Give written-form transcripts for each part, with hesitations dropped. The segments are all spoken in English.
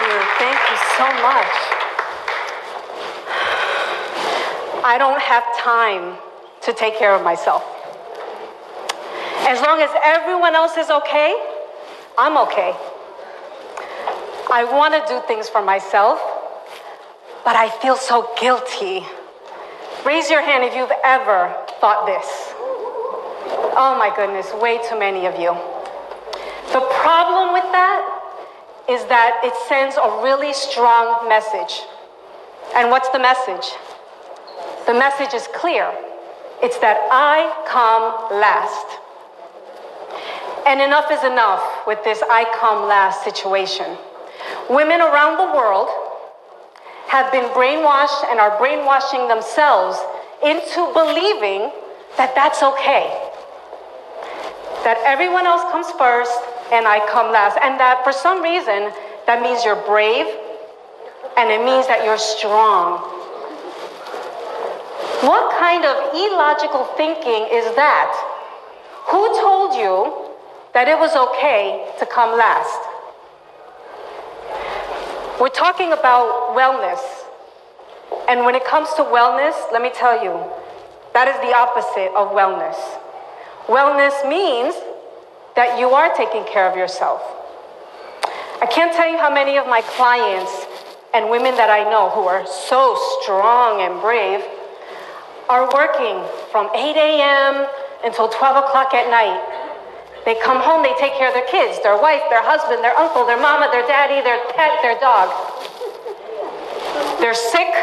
you. Thank you so much. I don't have time to take care of myself. As long as everyone else is okay, I'm okay. I want to do things for myself, but I feel so guilty. Raise your hand if you've ever thought this. Oh my goodness, way too many of you. The problem with that is that it sends a really strong message. And what's the message? The message is clear. It's that I come last. And enough is enough with this I come last situation. Women around the world have been brainwashed and are brainwashing themselves into believing that that's okay. That everyone else comes first and I come last. And that for some reason, that means you're brave and it means that you're strong. What kind of illogical thinking is that? Who told you that it was okay to come last? We're talking about wellness. And when it comes to wellness, let me tell you, that is the opposite of wellness. Wellness means that you are taking care of yourself. I can't tell you how many of my clients and women that I know who are so strong and brave are working from 8 a.m. until 12 o'clock at night. They come home, they take care of their kids, their wife, their husband, their uncle, their mama, their daddy, their pet, their dog. They're sick,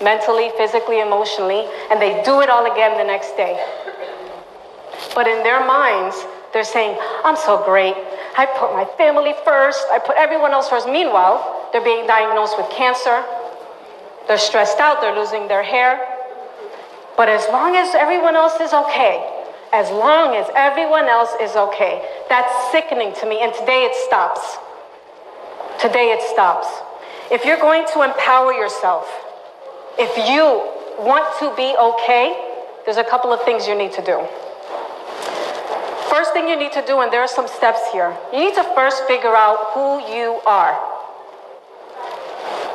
mentally, physically, emotionally, and they do it all again the next day. But in their minds, they're saying, I'm so great. I put my family first. I put everyone else first. Meanwhile, they're being diagnosed with cancer. They're stressed out. They're losing their hair. But as long as everyone else is okay, as long as everyone else is okay, that's sickening to me. And today it stops. Today it stops. If you're going to empower yourself, if you want to be okay, there's a couple of things you need to do. First thing you need to do, and there are some steps here, you need to first figure out who you are.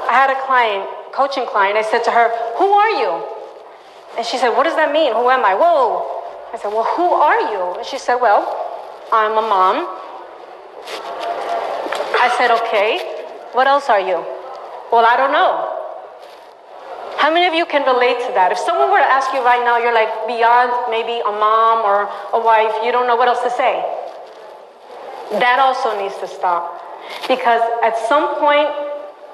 I had a client, coaching client, I said to her, who are you? And she said, what does that mean? Who am I? Whoa. I said, well, who are you? And she said, well, I'm a mom. I said, okay, what else are you? Well, I don't know. How many of you can relate to that? If someone were to ask you right now, you're like beyond maybe a mom or a wife, you don't know what else to say. That also needs to stop. Because at some point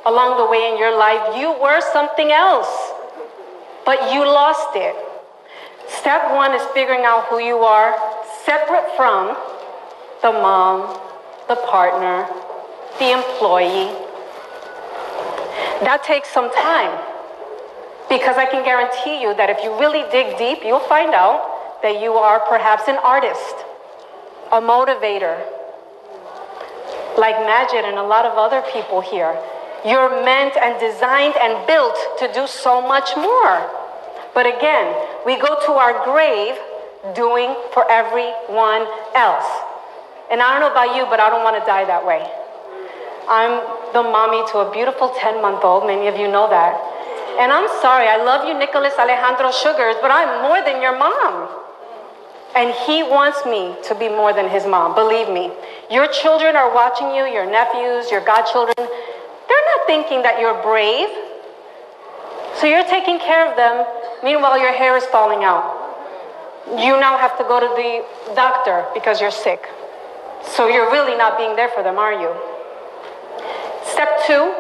along the way in your life, you were something else, but you lost it. Step one is figuring out who you are, separate from the mom, the partner, the employee. That takes some time. Because I can guarantee you that if you really dig deep, you'll find out that you are perhaps an artist, a motivator, like Majid and a lot of other people here. You're meant and designed and built to do so much more. But again, we go to our grave doing for everyone else. And I don't know about you, but I don't want to die that way. I'm the mommy to a beautiful 10-month-old. Many of you know that. And I'm sorry, I love you, Nicholas Alejandro Sugars, but I'm more than your mom. And he wants me to be more than his mom, believe me. Your children are watching you, your nephews, your godchildren. They're not thinking that you're brave. So you're taking care of them. Meanwhile, your hair is falling out. You now have to go to the doctor because you're sick. So you're really not being there for them, are you? Step two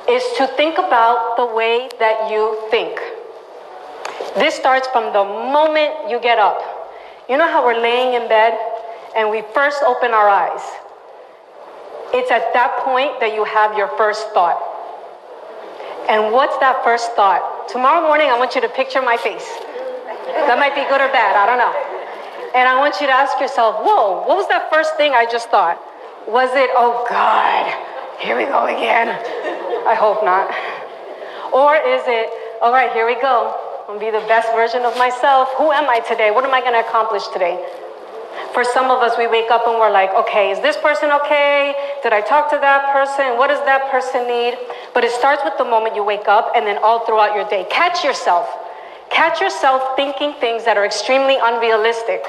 is to think about the way that you think. This starts from the moment you get up. You know how we're laying in bed and we first open our eyes? It's at that point that you have your first thought. And what's that first thought? Tomorrow morning, I want you to picture my face. That might be good or bad, I don't know. And I want you to ask yourself, whoa, what was that first thing I just thought? Was it, oh God, here we go again? I hope not. Or is it, all right, here we go. I'm gonna be the best version of myself. Who am I today? What am I gonna accomplish today? For some of us, we wake up and we're like, okay, is this person okay? Did I talk to that person? What does that person need? But it starts with the moment you wake up and then all throughout your day. Catch yourself. Catch yourself thinking things that are extremely unrealistic.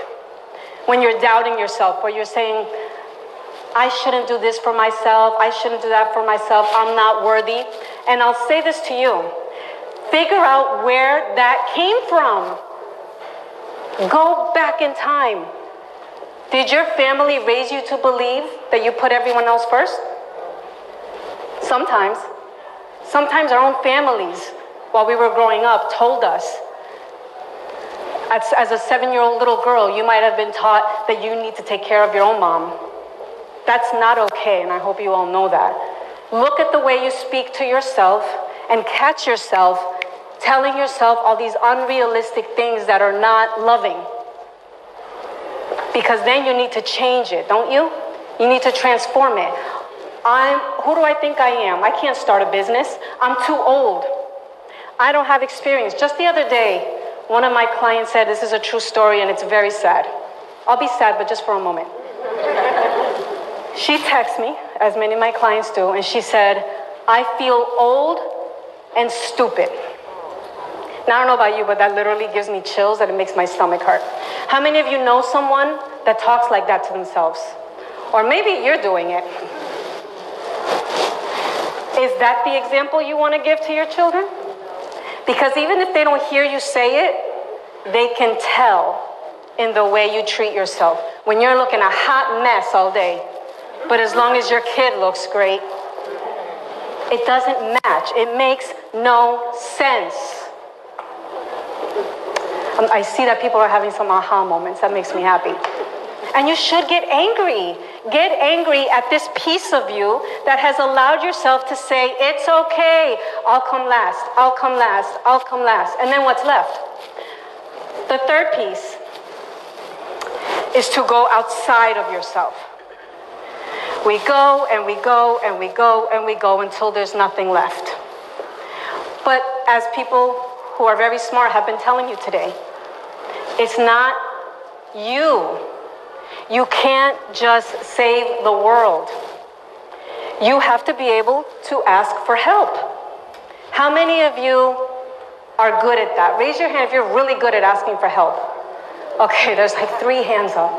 When you're doubting yourself, where you're saying, I shouldn't do this for myself. I shouldn't do that for myself. I'm not worthy. And I'll say this to you. Figure out where that came from. Go back in time. Did your family raise you to believe that you put everyone else first? Sometimes. Sometimes our own families, while we were growing up, told us. As a 7-year-old little girl, you might have been taught that you need to take care of your own mom. That's not okay, and I hope you all know that. Look at the way you speak to yourself and catch yourself telling yourself all these unrealistic things that are not loving. Because then you need to change it, don't you? You need to transform it. Who do I think I am? I can't start a business. I'm too old. I don't have experience. Just the other day, one of my clients said, this is a true story and it's very sad. I'll be sad, but just for a moment. She texted me, as many of my clients do, and she said, I feel old and stupid. Now, I don't know about you, but that literally gives me chills, that it makes my stomach hurt. How many of you know someone that talks like that to themselves? Or maybe you're doing it. Is that the example you want to give to your children? Because even if they don't hear you say it, they can tell in the way you treat yourself. When you're looking a hot mess all day, but as long as your kid looks great, it doesn't match. It makes no sense. I see that people are having some aha moments. That makes me happy. And you should get angry. Get angry at this piece of you that has allowed yourself to say, it's okay, I'll come last, I'll come last, I'll come last. And then what's left? The third piece is to go outside of yourself. We go and we go and we go and we go until there's nothing left. But as people who are very smart have been telling you today, it's not you. You can't just save the world. You have to be able to ask for help. How many of you are good at that? Raise your hand if you're really good at asking for help. Okay, there's like 3 hands up.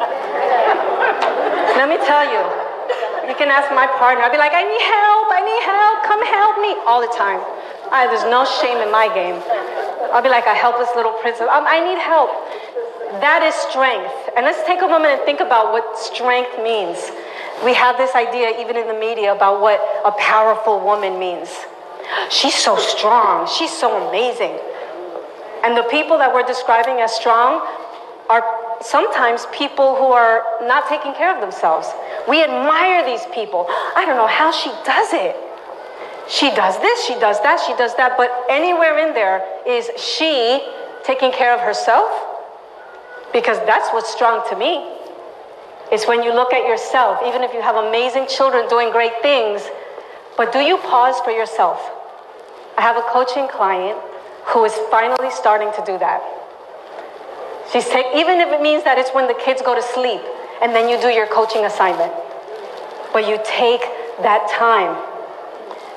Let me tell you, you can ask my partner. I'll be like, I need help, come help me, all the time. There's no shame in my game. I'll be like a helpless little princess. I need help. That is strength. And let's take a moment and think about what strength means. We have this idea, even in the media, about what a powerful woman means. She's so strong. She's so amazing. And the people that we're describing as strong are sometimes people who are not taking care of themselves. We admire these people. I don't know how she does it. She does this, she does that, she does that. But anywhere in there, is she taking care of herself? Because that's what's strong to me. It's when you look at yourself, even if you have amazing children doing great things, but do you pause for yourself? I have a coaching client who is finally starting to do that. Even if it means that it's when the kids go to sleep and then you do your coaching assignment. But you take that time.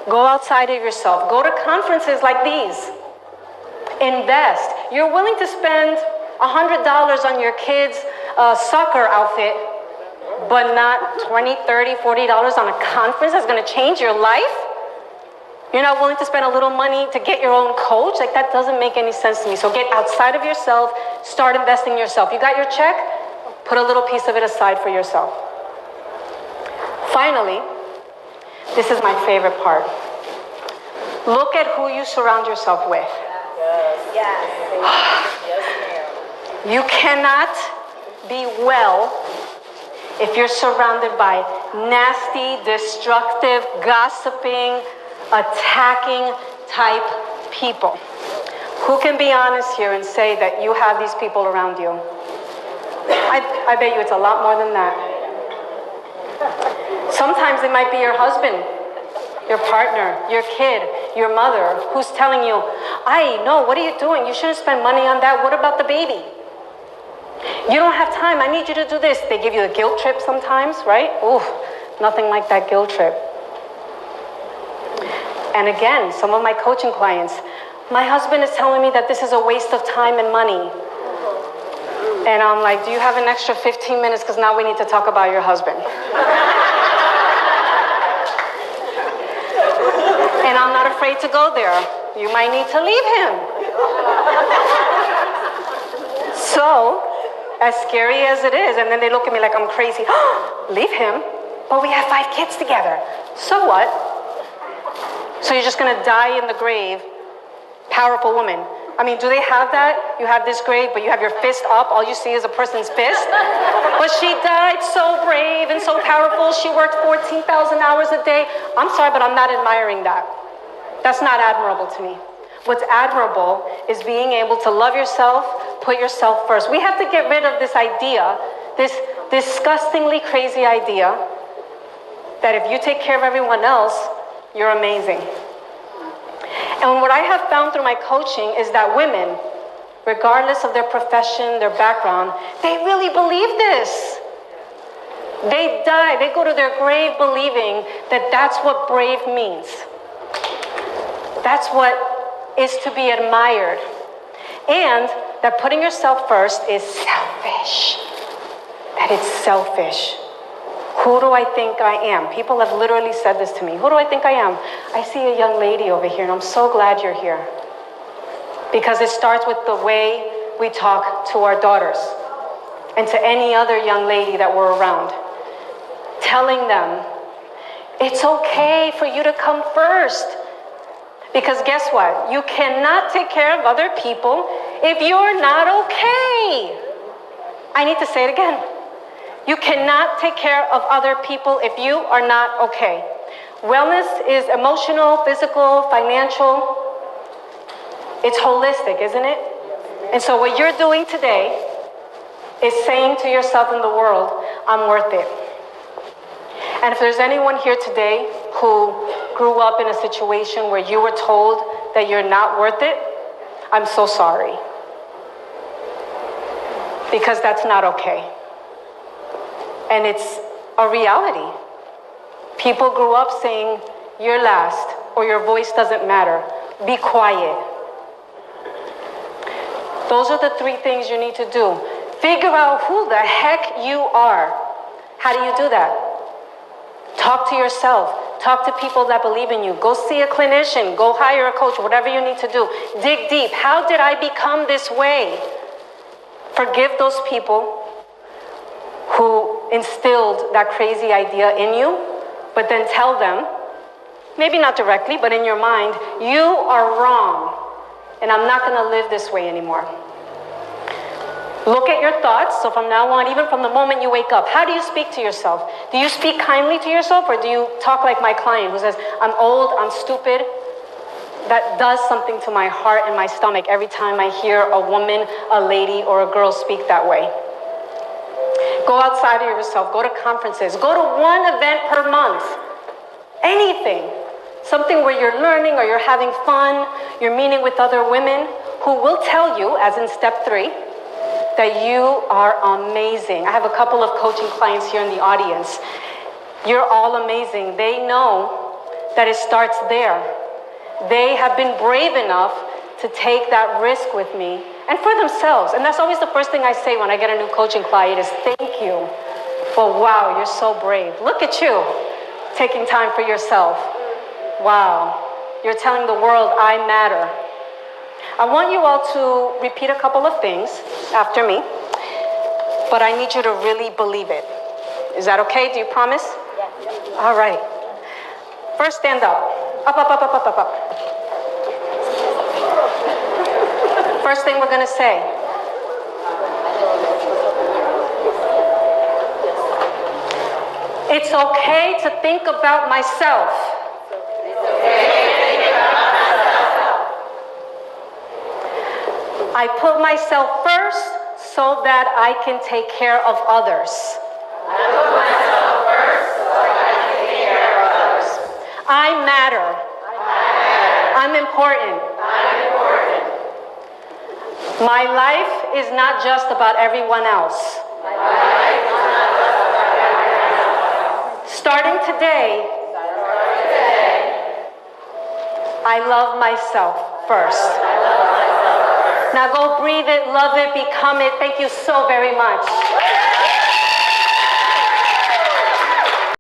Go outside of yourself. Go to conferences like these. Invest. You're willing to spend $100 on your kid's soccer outfit, but not $20, $30, $40 on a conference that's going to change your life? You're not willing to spend a little money to get your own coach? Like, that doesn't make any sense to me. So get outside of yourself, start investing in yourself. You got your check? Put a little piece of it aside for yourself. Finally, this is my favorite part. Look at who you surround yourself with. Yes. You cannot be well if you're surrounded by nasty, destructive, gossiping, attacking type people. Who can be honest here and say that you have these people around you? I bet you it's a lot more than that. Sometimes it might be your husband, your partner, your kid, your mother, who's telling you, no, what are you doing? You shouldn't spend money on that. What about the baby? You don't have time. I need you to do this. They give you a guilt trip sometimes, right? Ooh, Nothing like that guilt trip. And again, some of my coaching clients, my husband is telling me that this is a waste of time and money. And I'm like, do you have an extra 15 minutes? Because now we need to talk about your husband. And I'm not afraid to go there. You might need to leave him. So, as scary as it is, and then they look at me like I'm crazy. Leave him? But we have 5 kids together. So what? So you're just gonna die in the grave, powerful woman. I mean, do they have that? You have this grave, but you have your fist up. All you see is a person's fist. But she died so brave and so powerful. She worked 14,000 hours a day. I'm sorry, but I'm not admiring that. That's not admirable to me. What's admirable is being able to love yourself, put yourself first. We have to get rid of this idea, this disgustingly crazy idea, that if you take care of everyone else, you're amazing. And what I have found through my coaching is that women, regardless of their profession, their background, they really believe this. They die, they go to their grave believing that that's what brave means. That's what is to be admired. And that putting yourself first is selfish. That it's selfish. Who do I think I am? People have literally said this to me. Who do I think I am? I see a young lady over here, and I'm so glad you're here. Because it starts with the way we talk to our daughters and to any other young lady that we're around. Telling them, it's okay for you to come first. Because guess what? You cannot take care of other people if you're not okay. I need to say it again. You cannot take care of other people if you are not okay. Wellness is emotional, physical, financial. It's holistic, isn't it? And so what you're doing today is saying to yourself in the world, I'm worth it. And if there's anyone here today who grew up in a situation where you were told that you're not worth it, I'm so sorry. Because that's not okay. And it's a reality. People grew up saying, you're last, or your voice doesn't matter. Be quiet. Those are the 3 things you need to do. Figure out who the heck you are. How do you do that? Talk to yourself. Talk to people that believe in you. Go see a clinician. Go hire a coach, whatever you need to do. Dig deep. How did I become this way? Forgive those people who instilled that crazy idea in you, but then tell them, maybe not directly, but in your mind, you are wrong, and I'm not going to live this way anymore. Look at your thoughts. So from now on, even from the moment you wake up, how do you speak to yourself? Do you speak kindly to yourself, or do you talk like my client who says, I'm old, I'm stupid? That does something to my heart and my stomach every time I hear a woman, a lady, or a girl speak that way. Go outside of yourself. Go to conferences. Go to one event per month. Anything. Something where you're learning or you're having fun. You're meeting with other women who will tell you, as in step 3, that you are amazing. I have a couple of coaching clients here in the audience. You're all amazing. They know that it starts there. They have been brave enough to take that risk with me and for themselves. And that's always the first thing I say when I get a new coaching client is thank you. Well, wow, you're so brave. Look at you taking time for yourself. Wow. You're telling the world I matter. I want you all to repeat a couple of things after me, but I need you to really believe it. Is that okay? Do you promise? Yeah. All right. First, stand up. Up, up, up, up, up, up, up. First thing we're going to say. It's okay to think about myself. I put myself first so that I can take care of others. I put myself first so I can take care of others. I matter. I'm important. My life is not just about everyone else. Starting today, I love myself first. Now go breathe it, love it, become it. Thank you so very much.